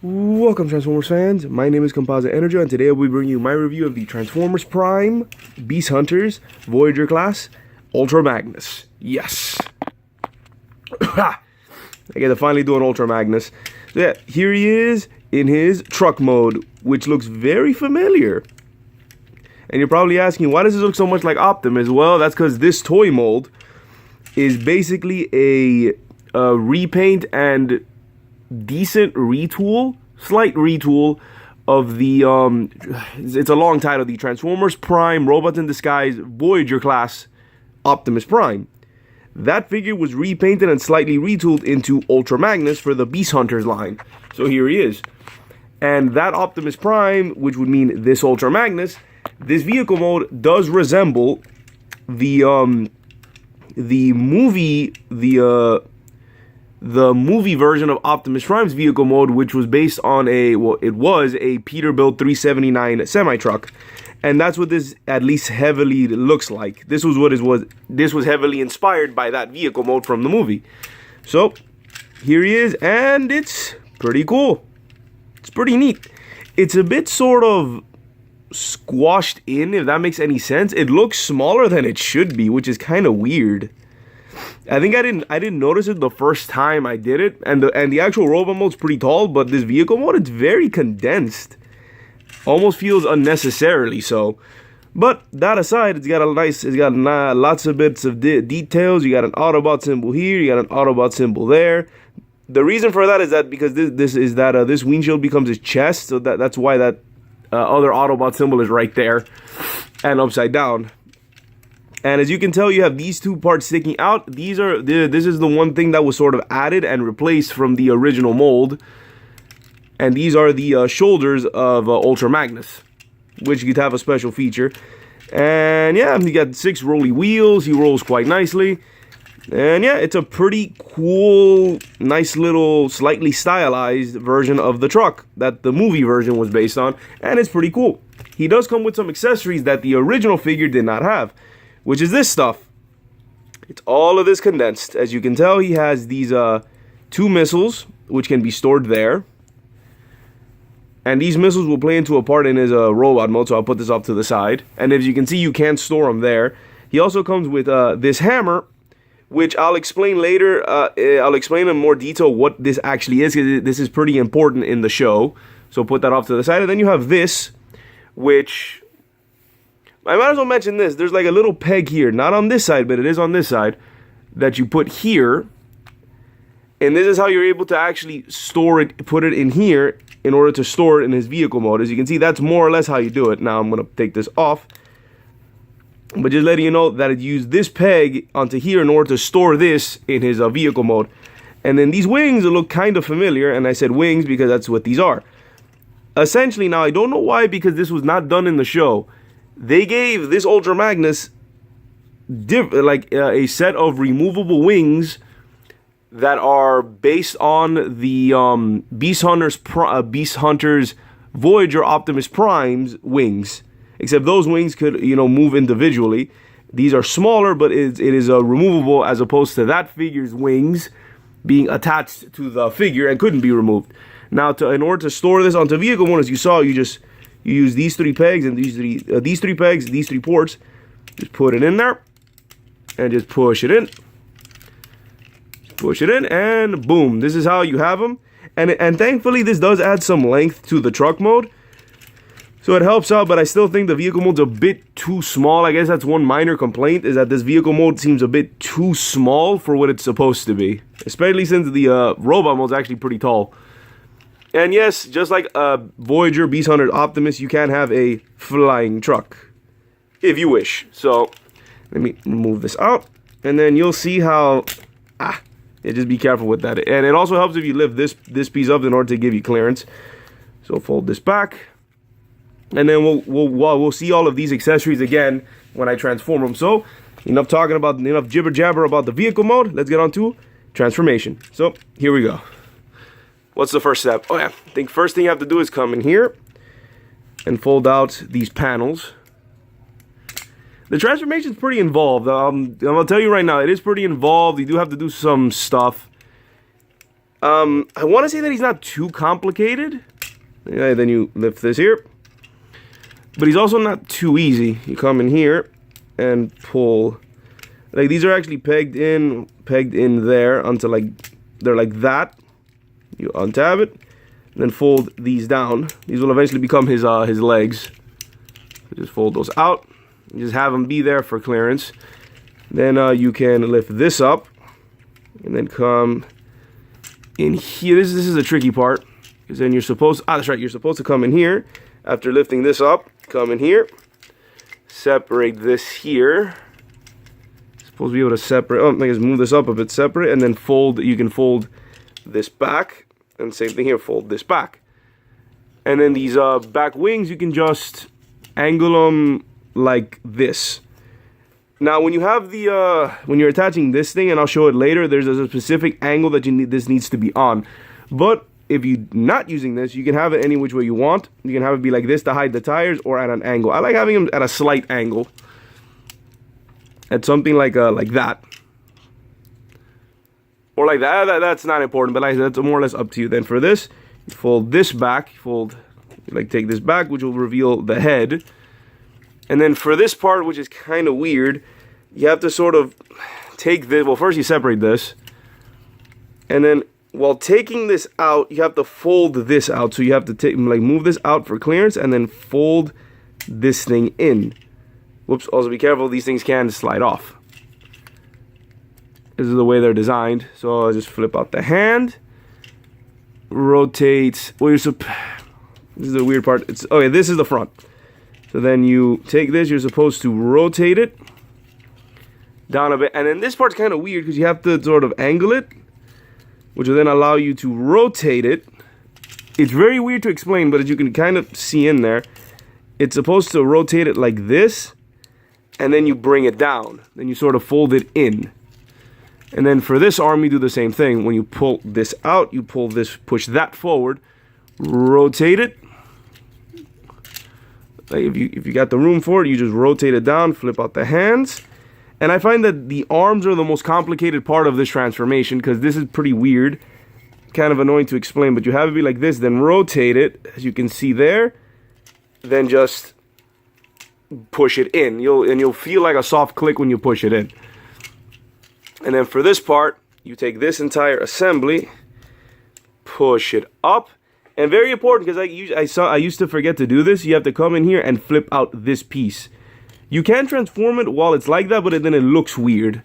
Welcome, Transformers fans. My name is Composite EnerJoe, and today I will bring you my review of the Transformers Prime Beast Hunters Voyager class Ultra Magnus. Yes, I get to finally do an Ultra Magnus. So yeah, here he is in his truck mode, which looks very familiar. And you're probably asking, why does this look so much like Optimus? Well, that's because this toy mold is basically a repaint and decent retool, slight retool of the it's a long title, the Transformers Prime Robots in Disguise Voyager class Optimus Prime. That figure was repainted and slightly retooled into Ultra Magnus for the Beast Hunters line. So here he is. And that Optimus Prime, which would mean this Ultra Magnus, this vehicle mode does resemble the movie version of Optimus Prime's vehicle mode, which was based on it was a Peterbilt 379 semi-truck. And that's what this at least heavily looks like. This was heavily inspired by that vehicle mode from the movie. So, here he is, and it's pretty cool. It's pretty neat. It's a bit sort of squashed in, if that makes any sense. It looks smaller than it should be, which is kind of weird. I think I didn't notice it the first time I did it, and the actual robot mode's pretty tall, but this vehicle mode, it's very condensed. Almost feels unnecessarily so. But that aside, it's got lots of bits of details. You got an Autobot symbol here, you got an Autobot symbol there. The reason for that is that because this windshield becomes his chest, so that's why that other Autobot symbol is right there and upside down. And as you can tell, you have these two parts sticking out. This is the one thing that was sort of added and replaced from the original mold. And these are the shoulders of Ultra Magnus, which could have a special feature. And yeah, he got 6 rolly wheels. He rolls quite nicely. And yeah, it's a pretty cool, nice little, slightly stylized version of the truck that the movie version was based on. And it's pretty cool. He does come with some accessories that the original figure did not have, which is this stuff. It's all of this condensed. As you can tell, he has these 2 missiles, which can be stored there. And these missiles will play into a part in his robot mode, so I'll put this off to the side. And as you can see, you can't store them there. He also comes with this hammer, which I'll explain later. I'll explain in more detail what this actually is, because this is pretty important in the show. So put that off to the side. And then you have this, which I might as well mention this. There's like a little peg here, not on this side, but it is on this side, that you put here. And this is how you're able to actually store it, put it in here in order to store it in his vehicle mode. As you can see, that's more or less how you do it. Now I'm going to take this off. But just letting you know that it used this peg onto here in order to store this in his vehicle mode. And then these wings look kind of familiar. And I said wings because that's what these are. Essentially, now I don't know why, because this was not done in the show. They gave this Ultra Magnus a set of removable wings that are based on the Beast Hunters Voyager Optimus Prime's wings. Except those wings could, move individually. These are smaller, but it is removable, as opposed to that figure's wings being attached to the figure and couldn't be removed. Now, in order to store this onto vehicle mode, as you saw, you use these 3 pegs and these three ports. Just put it in there and just push it in. Push it in, and boom, this is how you have them. And thankfully, this does add some length to the truck mode, so it helps out. But I still think the vehicle mode's a bit too small. I guess that's one minor complaint, is that this vehicle mode seems a bit too small for what it's supposed to be, especially since the robot mode's actually pretty tall. And yes, just like Voyager, Beast Hunter, Optimus, you can have a flying truck if you wish. So let me remove this out, and then you'll see how yeah, just be careful with that. And it also helps if you lift this piece up in order to give you clearance. So fold this back, and then we'll see all of these accessories again when I transform them. So enough jibber jabber about the vehicle mode. Let's get on to transformation. So here we go. What's the first step? Oh yeah, I think first thing you have to do is come in here and fold out these panels. The transformation is pretty involved. I'm going to tell you right now, it is pretty involved. You do have to do some stuff. I want to say that he's not too complicated. Yeah, then you lift this here. But he's also not too easy. You come in here and pull. Like, these are actually pegged in there until, like, they're like that. You untab it, and then fold these down. These will eventually become his legs. Just fold those out. Just have them be there for clearance. Then you can lift this up, and then come in here. This is a tricky part, because then you're supposed. That's right. You're supposed to come in here after lifting this up. Come in here, separate this here. Supposed to be able to separate. Oh, I guess move this up a bit, separate, and then fold. You can fold this back, and same thing here. Fold this back, and then these back wings, you can just angle them like this. Now, when you have the when you're attaching this thing, and I'll show it later, there's a specific angle that this needs to be on. But if you're not using this, you can have it any which way you want. You can have it be like this to hide the tires, or at an angle. I like having them at a slight angle, at something like that, or like that. That's not important, but that's more or less up to you. Then for this, you fold this back. Take this back, which will reveal the head. And then for this part, which is kind of weird, you have to sort of take this. Well, first you separate this. And then while taking this out, you have to fold this out. So you have to move this out for clearance and then fold this thing in. Whoops, also be careful, these things can slide off. This is the way they're designed. So I'll just flip out the hand. Rotate. Well, this is the weird part. Okay, this is the front. So then you take this, you're supposed to rotate it down a bit. And then this part's kind of weird because you have to sort of angle it, which will then allow you to rotate it. It's very weird to explain, but as you can kind of see in there, it's supposed to rotate it like this, and then you bring it down. Then you sort of fold it in. And then for this arm, you do the same thing. When you pull this out, you pull this, push that forward, rotate it. Like if you got the room for it, you just rotate it down, flip out the hands. And I find that the arms are the most complicated part of this transformation, because this is pretty weird, kind of annoying to explain, but you have it be like this, then rotate it, as you can see there, then just push it in. You'll feel like a soft click when you push it in. And then for this part, you take this entire assembly, push it up. And very important, because I used to forget to do this. You have to come in here and flip out this piece. You can transform it while it's like that, but then it looks weird.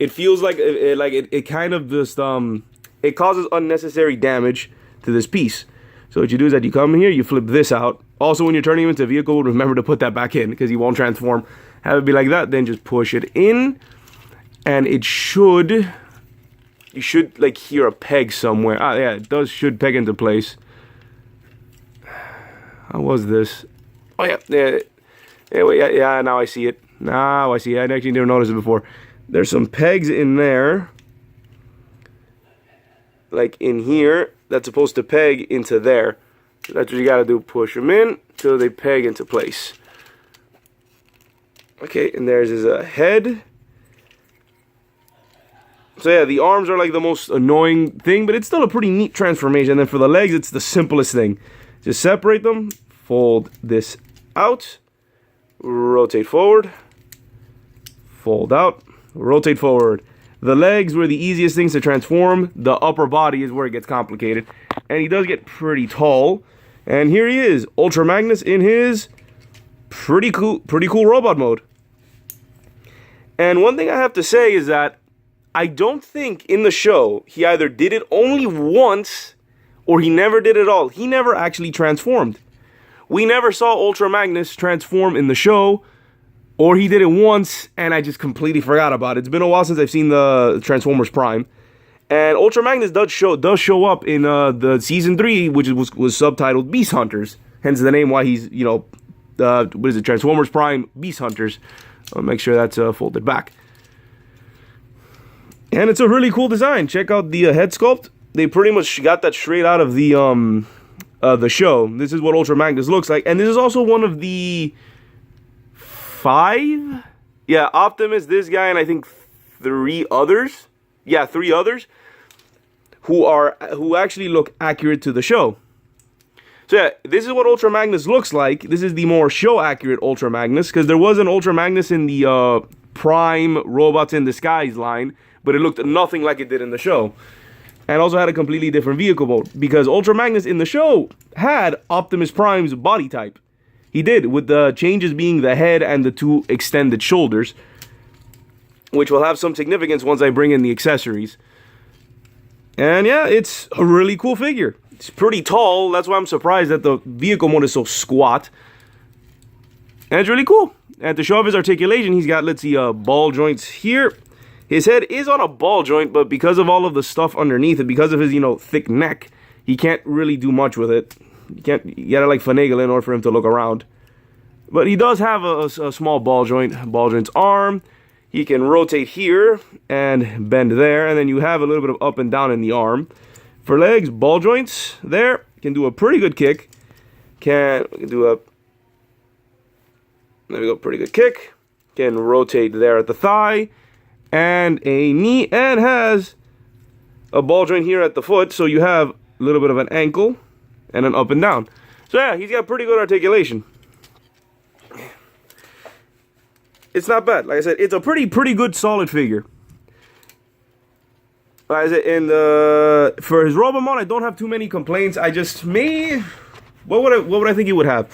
It feels like it kind of just it causes unnecessary damage to this piece. So what you do is that you come in here, you flip this out. Also, when you're turning him into a vehicle, remember to put that back in, because he won't transform. Have it be like that, then just push it in, and it should. You should like hear a peg somewhere. Ah, yeah, it should peg into place. How was this? Oh yeah, yeah. Now I see it. Now I see it. I actually never noticed it before. There's some pegs in there, like in here, that's supposed to peg into there. So that's what you gotta do. Push them in till they peg into place. Okay, and there's his head. So yeah, the arms are like the most annoying thing, but it's still a pretty neat transformation. And then for the legs, it's the simplest thing. Just separate them, fold this out, rotate forward, fold out, rotate forward. The legs were the easiest things to transform. The upper body is where it gets complicated. And he does get pretty tall. And here he is, Ultra Magnus in his pretty cool robot mode. And one thing I have to say is that I don't think in the show he either did it only once or he never did it all. He never actually transformed. We never saw Ultra Magnus transform in the show, or he did it once and I just completely forgot about it. It's been a while since I've seen the Transformers Prime. And Ultra Magnus does show up in the season 3, which was subtitled Beast Hunters. Hence the name why he's, Transformers Prime Beast Hunters. I'll make sure that's folded back. And it's a really cool design. Check out the head sculpt. They pretty much got that straight out of the show. This is what Ultra Magnus looks like. And this is also one of the 5? Yeah, Optimus, this guy, and I think 3 others. Yeah, 3 others. who actually look accurate to the show. So yeah, this is what Ultra Magnus looks like. This is the more show accurate Ultra Magnus, because there was an Ultra Magnus in the Prime Robots in Disguise line, but it looked nothing like it did in the show. And also had a completely different vehicle mode, because Ultra Magnus in the show had Optimus Prime's body type. He did, with the changes being the head and the 2 extended shoulders, which will have some significance once I bring in the accessories. And yeah, it's a really cool figure. It's pretty tall, that's why I'm surprised that the vehicle mode is so squat. And it's really cool. And to show off his articulation, he's got, let's see, ball joints here. His head is on a ball joint, but because of all of the stuff underneath it, because of his, thick neck, he can't really do much with it. You gotta like finagle in order for him to look around. But he does have a small ball joint's arm. He can rotate here and bend there, and then you have a little bit of up and down in the arm. For legs, ball joints there. Can do a pretty good kick. There we go, pretty good kick. Can rotate there at the thigh. And a knee, and has a ball joint here at the foot, so you have a little bit of an ankle and an up and down. So yeah, he's got pretty good articulation. It's not bad. Like I said, it's a pretty good solid figure. Like I said, for his Robomon, I don't have too many complaints. I just what would I think he would have?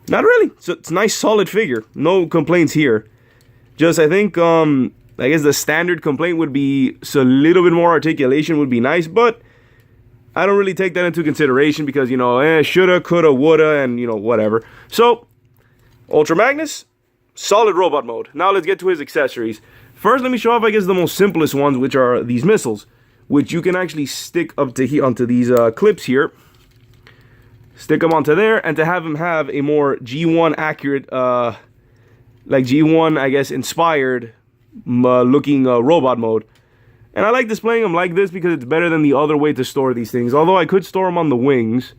Not really. So it's a nice solid figure. No complaints here. Just, I think, I guess the standard complaint would be a little bit more articulation would be nice, but I don't really take that into consideration because, shoulda, coulda, woulda, and, whatever. So, Ultra Magnus, solid robot mode. Now let's get to his accessories. First, let me show off, I guess, the most simplest ones, which are these missiles, which you can actually stick up to here onto these clips here. Stick them onto there, and to have him have a more G1 accurate, like G1, I guess, inspired looking robot mode. And I like displaying them like this because it's better than the other way to store these things. Although I could store them on the wings,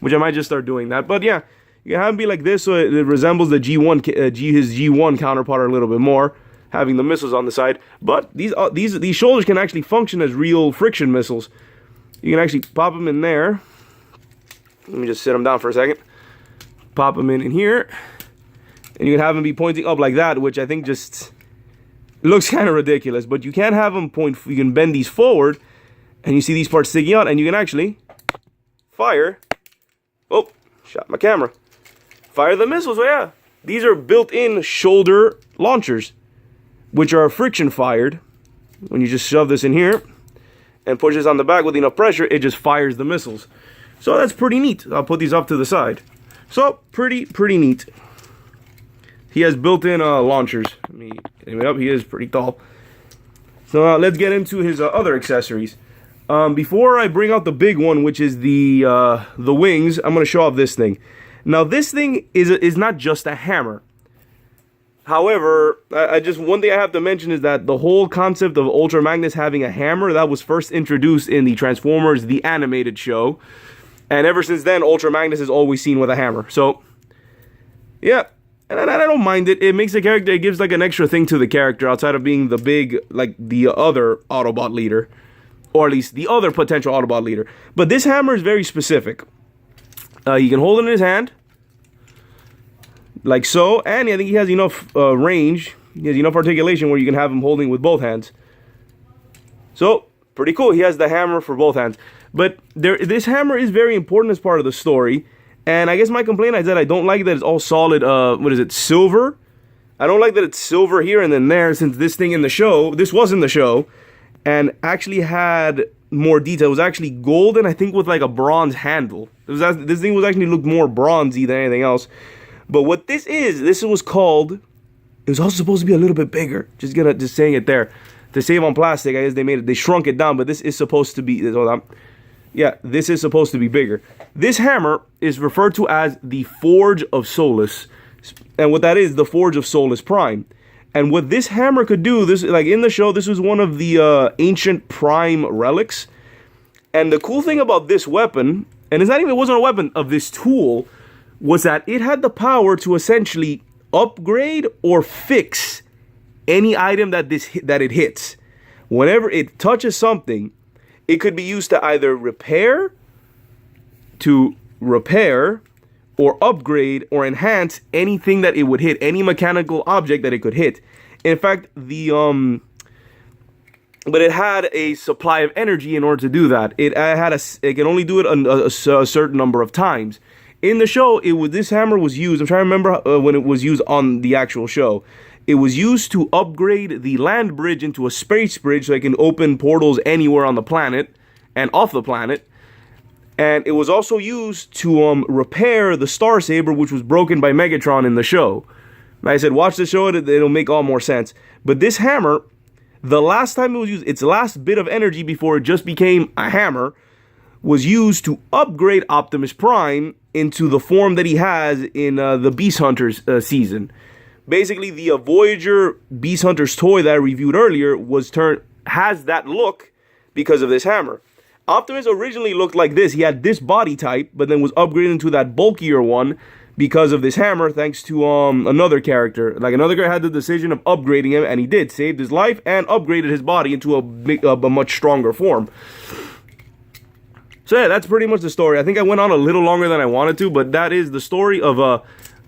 which I might just start doing that. But yeah, you can have them be like this so it resembles the his G1 counterpart a little bit more, having the missiles on the side. But these shoulders can actually function as real friction missiles. You can actually pop them in there. Let me just sit them down for a second. Pop them in here. And you can have them be pointing up like that, which I think just looks kind of ridiculous. But you can have them you can bend these forward, and you see these parts sticking out, and you can actually fire. Oh, shot my camera. Fire the missiles, so yeah. These are built-in shoulder launchers, which are friction fired. When you just shove this in here, and push this on the back with enough pressure, it just fires the missiles. So that's pretty neat. I'll put these up to the side. So, pretty neat. He has built-in launchers. Let me get him up. He is pretty tall. So let's get into his other accessories. Before I bring out the big one, which is the wings, I'm going to show off this thing. Now, this thing is not just a hammer. However, one thing I have to mention is that the whole concept of Ultra Magnus having a hammer, that was first introduced in the Transformers, the animated show. And ever since then, Ultra Magnus is always seen with a hammer. So, yeah. And I don't mind it. It makes the character, it gives like an extra thing to the character outside of being the big, like the other Autobot leader. Or at least the other potential Autobot leader. But this hammer is very specific. You can hold it in his hand. Like so. And I think he has enough range. He has enough articulation where you can have him holding with both hands. So, pretty cool. He has the hammer for both hands. But this hammer is very important as part of the story. And I guess my complaint is that I don't like that it's all solid, silver. I don't like that it's silver here and then there, since this thing in the show, this was in the show, and actually had more detail. It was actually golden, I think, with like a bronze handle. This thing was actually looked more bronzy than anything else. But what this was called, it was also supposed to be a little bit bigger. Just saying it there. To save on plastic, I guess they shrunk it down, but this is supposed to be, yeah, this is supposed to be bigger. This hammer is referred to as the Forge of Solus. And what that is, the Forge of Solus Prime. And what this hammer could do, this, like in the show, this was one of the ancient Prime relics. And the cool thing about this weapon, and it wasn't a weapon, of this tool, was that it had the power to essentially upgrade or fix any item that it hits. Whenever it touches something, It could be used to either repair, or upgrade or enhance anything that it would hit, any mechanical object that it could hit. In fact, but it had a supply of energy in order to do that. It can only do it a certain number of times. In the show, this hammer was used. I'm trying to remember when it was used on the actual show. It was used to upgrade the land bridge into a space bridge so it can open portals anywhere on the planet and off the planet. And it was also used to repair the Star Saber, which was broken by Megatron in the show. Like I said, watch the show, it'll make all more sense. But this hammer, the last time it was used, its last bit of energy before it just became a hammer, was used to upgrade Optimus Prime into the form that he has in the Beast Hunters season. Basically, the Voyager Beast Hunters toy that I reviewed earlier has that look because of this hammer. Optimus originally looked like this. He had this body type, but then was upgraded into that bulkier one because of this hammer, thanks to another character. Like, another guy had the decision of upgrading him, and he did. Saved his life and upgraded his body into a much stronger form. So yeah, that's pretty much the story. I think I went on a little longer than I wanted to, but that is the story of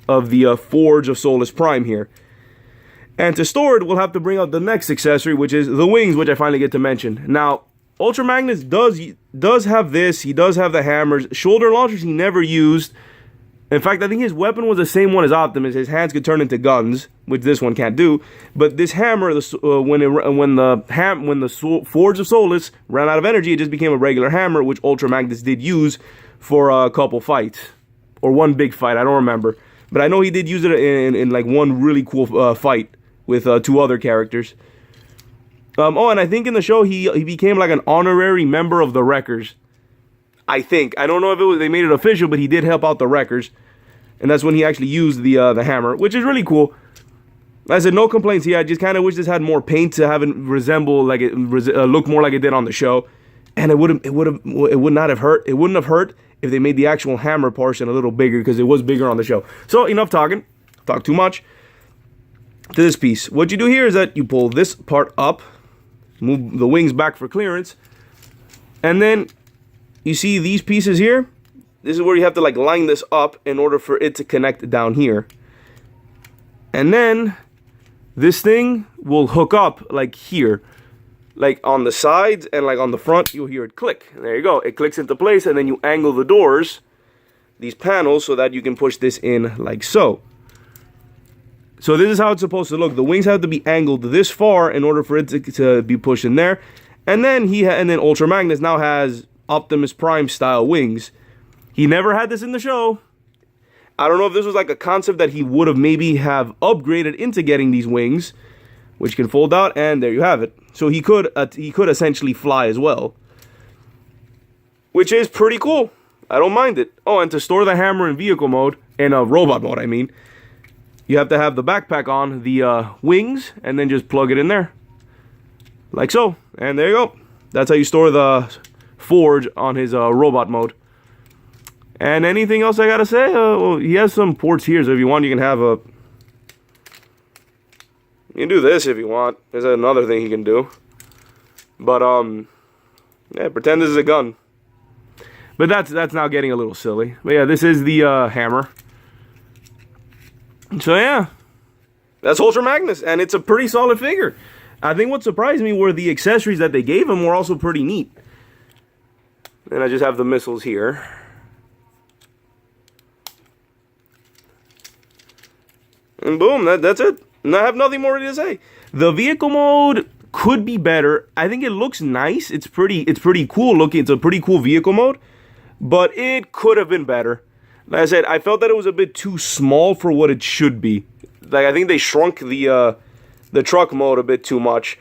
the Forge of Solus Prime here. And to store it, we'll have to bring out the next accessory, which is the wings, which I finally get to mention. Now, Ultra Magnus does have this. He does have the hammers. Shoulder launchers he never used. In fact, I think his weapon was the same one as Optimus. His hands could turn into guns, which this one can't do. But this hammer, when the Forge of Solus ran out of energy, it just became a regular hammer, which Ultra Magnus did use for a couple fights. Or one big fight, I don't remember. But I know he did use it in like one really cool fight with two other characters. And I think in the show he became like an honorary member of the Wreckers. I think. I don't know if they made it official, but he did help out the Wreckers. And that's when he actually used the hammer, which is really cool. Like I said, no complaints here. I just kind of wish this had more paint to have it resemble, like it look more like it did on the show. And it would not have hurt. It wouldn't have hurt if they made the actual hammer portion a little bigger, because it was bigger on the show. So enough talking. Talk too much. To this piece. What you do here is that you pull this part up, move the wings back for clearance, and then you see these pieces here. This is where you have to like line this up in order for it to connect down here. And then this thing will hook up like here, like on the sides, and like on the front you'll hear it click. And there you go, it clicks into place, and then you angle the doors, these panels, so that you can push this in like so. So this is how it's supposed to look. The wings have to be angled this far in order for it to be pushed in there. And then Ultra Magnus now has Optimus Prime style wings. He never had this in the show. I don't know if this was like a concept that he would have maybe have upgraded into getting these wings, which can fold out, and there you have it. So he could essentially fly as well, which is pretty cool. I don't mind it. Oh, and to store the hammer in vehicle mode, in robot mode, I mean, you have to have the backpack on, the wings, and then just plug it in there. Like so. And there you go. That's how you store the Forge on his robot mode. And anything else I gotta say? Well, he has some ports here, so if you want, you can have a... You can do this if you want. There's another thing he can do. But, yeah, pretend this is a gun. But that's now getting a little silly. But yeah, this is the hammer. So yeah, that's Ultra Magnus, and it's a pretty solid figure. I think what surprised me were the accessories that they gave him were also pretty neat. And I just have the missiles here. And boom, that's it. And I have nothing more to say. The vehicle mode could be better. I think it looks nice. It's pretty cool looking. It's a pretty cool vehicle mode, but it could have been better. Like I said, I felt that it was a bit too small for what it should be. Like, I think they shrunk the truck mode a bit too much.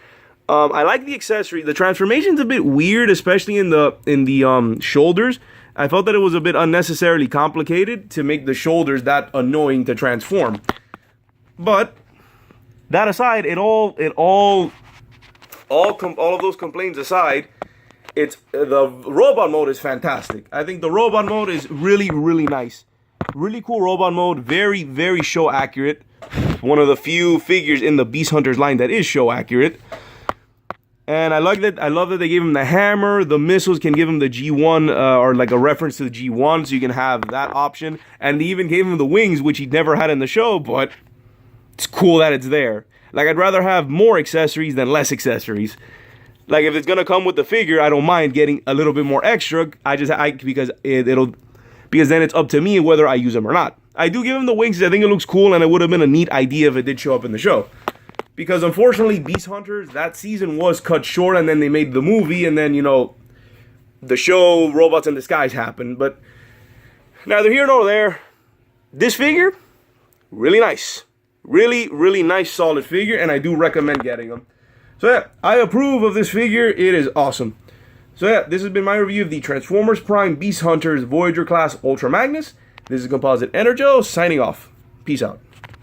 I like the accessory. The transformation's a bit weird, especially in the shoulders. I felt that it was a bit unnecessarily complicated to make the shoulders that annoying to transform. But that aside, all of those complaints aside, the robot mode is fantastic. I think the robot mode is really, really nice. Really cool robot mode. Very, very show accurate. One of the few figures in the Beast Hunters line that is show accurate. And I love that they gave him the hammer. The missiles can give him the G1 or like a reference to the G1, so you can have that option. And they even gave him the wings, which he never had in the show, but it's cool that it's there. Like, I'd rather have more accessories than less accessories. Like, if it's gonna come with the figure, I don't mind getting a little bit more extra. Because then it's up to me whether I use them or not. I do give him the wings. I think it looks cool, and it would have been a neat idea if it did show up in the show. Because unfortunately, Beast Hunters, that season was cut short, and then they made the movie, and then, you know, the show Robots in Disguise happened. But neither here nor there. This figure, really nice. Really, really nice, solid figure, and I do recommend getting them. So yeah, I approve of this figure. It is awesome. So yeah, this has been my review of the Transformers Prime Beast Hunters Voyager class Ultra Magnus. This is Composite EnerJoe signing off. Peace out.